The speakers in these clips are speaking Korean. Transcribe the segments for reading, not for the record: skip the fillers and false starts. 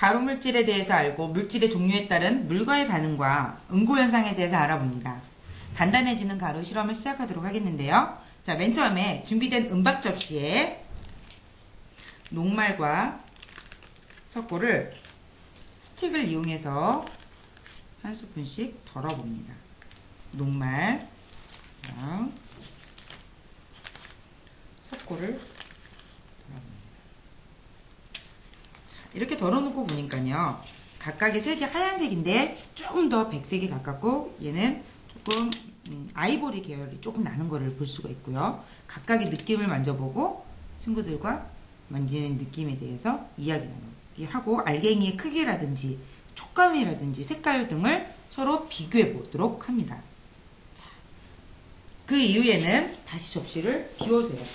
가루 물질에 대해서 알고 물질의 종류에 따른 물과의 반응과 응고현상에 대해서 알아봅니다. 단단해지는 가루 실험을 시작하도록 하겠는데요. 자, 맨 처음에 준비된 은박 접시에 녹말과 석고를 스틱을 이용해서 한 스푼씩 덜어봅니다. 녹말, 석고를 덜어봅니다. 자, 이렇게 덜어놓고 보니까요, 각각의 색이 하얀색인데 조금 더 백색이 가깝고 얘는 조금 아이보리 계열이 조금 나는 거를 볼 수가 있고요. 각각의 느낌을 만져보고 친구들과 만지는 느낌에 대해서 이야기하고 알갱이의 크기라든지 촉감이라든지 색깔 등을 서로 비교해 보도록 합니다. 자, 그 이후에는 다시 접시를 비워주세요.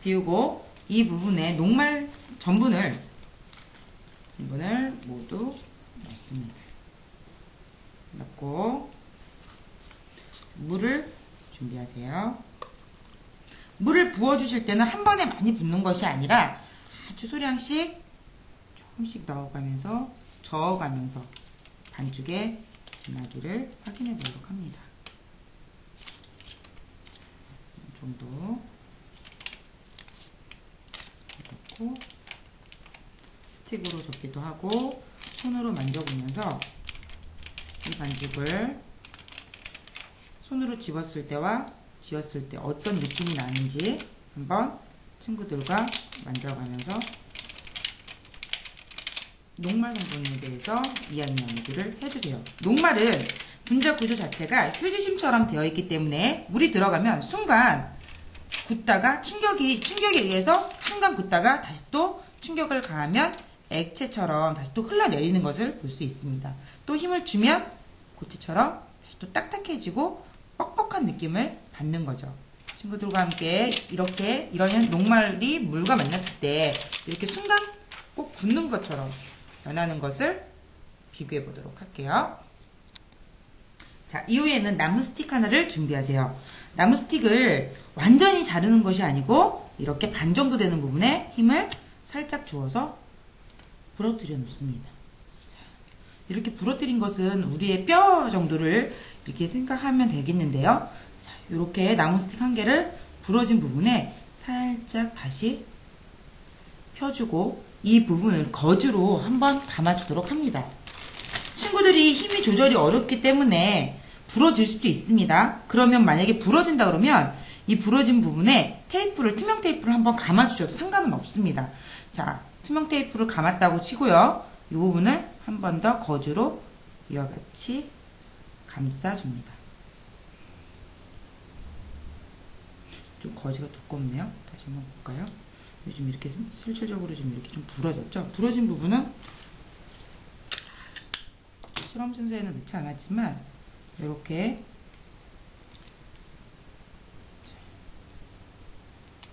비우고 이 부분에 녹말 전분을 모두 넣습니다. 넣고 물을 준비하세요. 물을 부어주실 때는 한 번에 많이 붓는 것이 아니라 아주 소량씩 조금씩 넣어가면서 저어가면서 반죽에 진하기를 확인해 보도록 합니다. 이 정도 넣고 스틱으로 접기도 하고 손으로 만져보면서 이 반죽을 손으로 집었을 때와 지었을 때 어떤 느낌이 나는지 한번 친구들과 만져가면서 녹말 성분에 대해서 이야기 나누기를 해주세요. 녹말은 분자 구조 자체가 휴지심처럼 되어 있기 때문에 물이 들어가면 순간 굳다가 충격에 의해서 순간 굳다가 다시 또 충격을 가하면 액체처럼 다시 또 흘러내리는 것을 볼 수 있습니다. 또 힘을 주면 고체처럼 다시 또 딱딱해지고 뻑뻑한 느낌을 받는 거죠. 친구들과 함께 이런 녹말이 물과 만났을 때 이렇게 순간 꼭 굳는 것처럼 변하는 것을 비교해 보도록 할게요. 자, 이후에는 나무 스틱 하나를 준비하세요. 나무 스틱을 완전히 자르는 것이 아니고 이렇게 반 정도 되는 부분에 힘을 살짝 주어서 부러뜨려 놓습니다. 이렇게 부러뜨린 것은 우리의 뼈 정도를 이렇게 생각하면 되겠는데요. 자, 이렇게 나무 스틱 한 개를 부러진 부분에 살짝 다시 펴주고 이 부분을 거즈로 한번 감아주도록 합니다. 친구들이 힘이 조절이 어렵기 때문에 부러질 수도 있습니다. 그러면 만약에 부러진다 그러면 이 부러진 부분에 투명 테이프를 한번 감아주셔도 상관은 없습니다. 자, 투명 테이프를 감았다고 치고요. 이 부분을 한 번 더 거즈로 이와 같이 감싸줍니다. 좀 거즈가 두껍네요. 다시 한번 볼까요? 요즘 이렇게 실질적으로 좀 이렇게 좀 부러졌죠? 부러진 부분은 실험 순서에는 넣지 않았지만 이렇게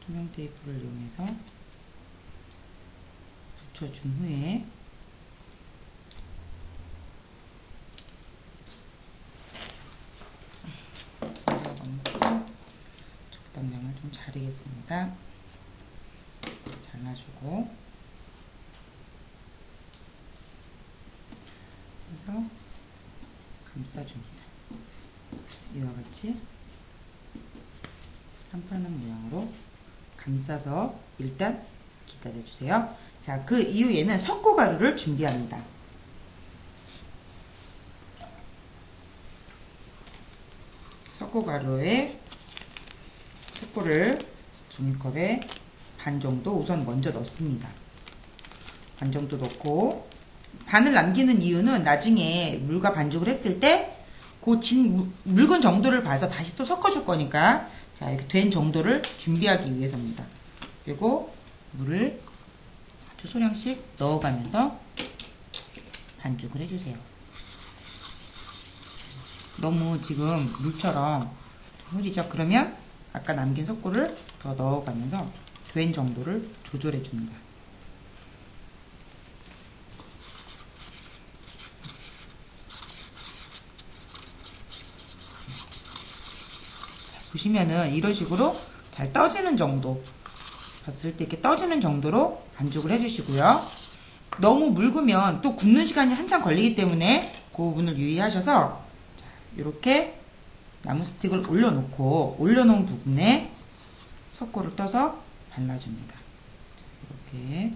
투명 테이프를 이용해서 붙여준 후에 적당량을 좀 자르겠습니다. 잘라주고 그래서 감싸줍니다. 이와 같이 판판한 모양으로 감싸서 일단 기다려주세요. 자, 그 이후에는 석고가루를 준비합니다. 석고가루에 석고를 종이컵에 반 정도 우선 먼저 넣습니다. 반 정도 넣고 반을 남기는 이유는 나중에 물과 반죽을 했을 때 그 묽은 정도를 봐서 다시 또 섞어줄 거니까 자, 이렇게 된 정도를 준비하기 위해서입니다. 그리고 물을 아주 소량씩 넣어가면서 반죽을 해주세요. 너무 지금 물처럼 흐리죠? 그러면 아까 남긴 석고를 더 넣어가면서 된 정도를 조절해 줍니다. 보시면은 이런 식으로 잘 떠지는 정도 봤을 때 이렇게 떠지는 정도로 반죽을 해주시고요. 너무 묽으면 또 굳는 시간이 한참 걸리기 때문에 그 부분을 유의하셔서 이렇게 나무 스틱을 올려놓은 부분에 석고를 떠서 발라줍니다. 이렇게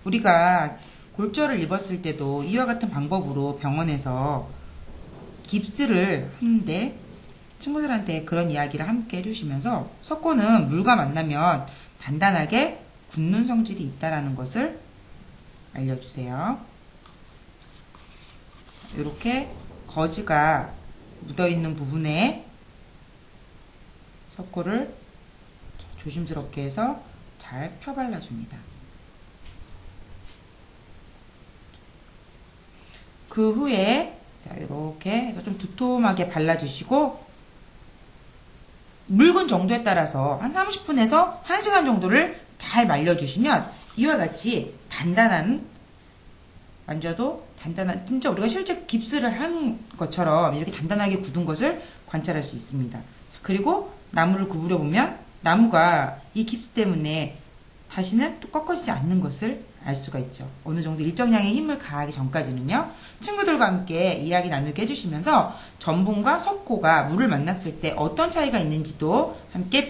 우리가 골절을 입었을 때도 이와 같은 방법으로 병원에서 깁스를 하는데 친구들한테 그런 이야기를 함께 해주시면서 석고는 물과 만나면 단단하게 굳는 성질이 있다는 것을 알려주세요. 이렇게 거즈가 묻어있는 부분에 석고를 조심스럽게 해서 잘 펴발라줍니다. 그 후에 이렇게 해서 좀 두툼하게 발라주시고 묽은 정도에 따라서 한 30분에서 1시간 정도를 잘 말려주시면 이와 같이 만져도 단단한, 진짜 우리가 실제 깁스를 한 것처럼 이렇게 단단하게 굳은 것을 관찰할 수 있습니다. 그리고 나무를 구부려 보면 나무가 이 깁스 때문에 다시는 또 꺾어지지 않는 것을 알 수가 있죠. 어느 정도 일정량의 힘을 가하기 전까지는요. 친구들과 함께 이야기 나누게 해주시면서 전분과 석고가 물을 만났을 때 어떤 차이가 있는지도 함께